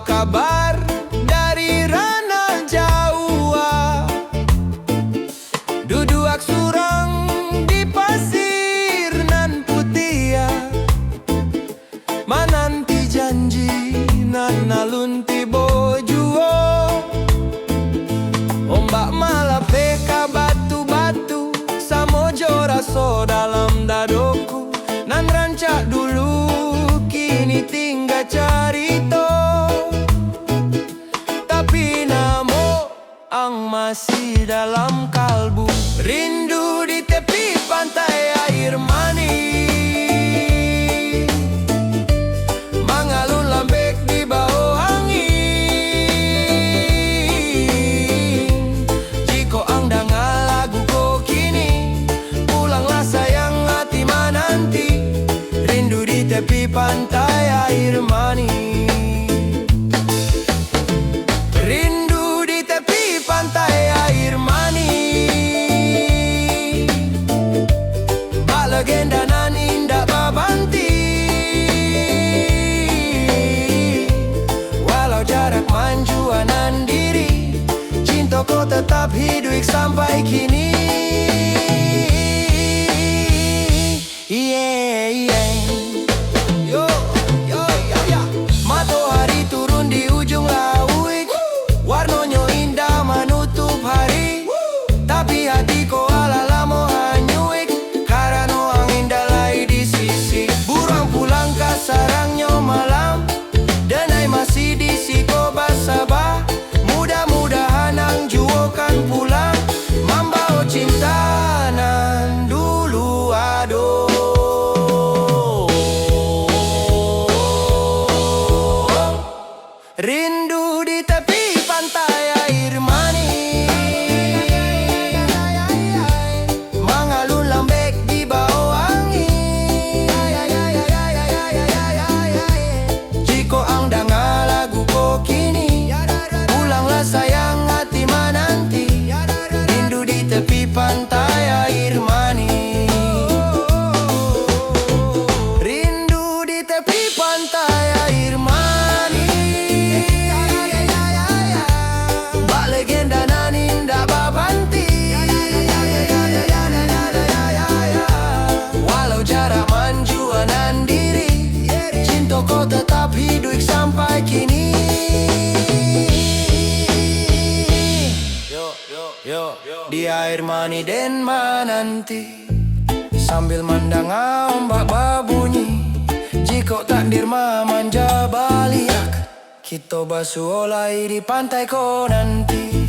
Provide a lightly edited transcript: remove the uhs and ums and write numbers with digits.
kabar dari ranah Jawa. Duduak surang di pasir nan putih ya, mananti janji nan alunti bojuo. Ombak malape ka batu-batu Samojo raso dalam dadoku. Nan rancak dulu kini tinggal carito, tapi namo ang masih dalam kalbu. Rindu di tepi pantai air mani, mengalun lambek di bawah angin. Jiko ang danga lagu ko kini, pulanglah sayang hati menanti. Rindu di tepi pantai air mani. Rindu di tepi pantai air mani, bak legenda nan indah babanti. Walau jarak manjuanan diri, cintaku tetap hidup sampai kini. Yeah, yeah. Yo, yo, ya, ya. Matahari turun di ujung lauik, warnanya indah menutup hari. Tapi hatiku ala-lamo hanyuik, karena angin dalai di sisi. Burang pulang ke sarangnya malam, denai masih di siko basabah. Mudah-mudahan ang juo kan pulang, membawa cinta nan dulu aduh. Rindu di tepi pantai air mani, mengalun lambek di bawah angin. Jiko ang danga lagu ko kini, pulanglah sayang hati menanti. Rindu di tepi pantai air mani. Rindu di tepi pantai air mani, legenda nan indah babanti. Walau jarak manjuanan diri, cintaku tetap hidup sampai kini. Di air mani den menanti, sambil mandang ombak babunyi. Jika takdir manja baliak, kita basuh olai di pantai ko nanti.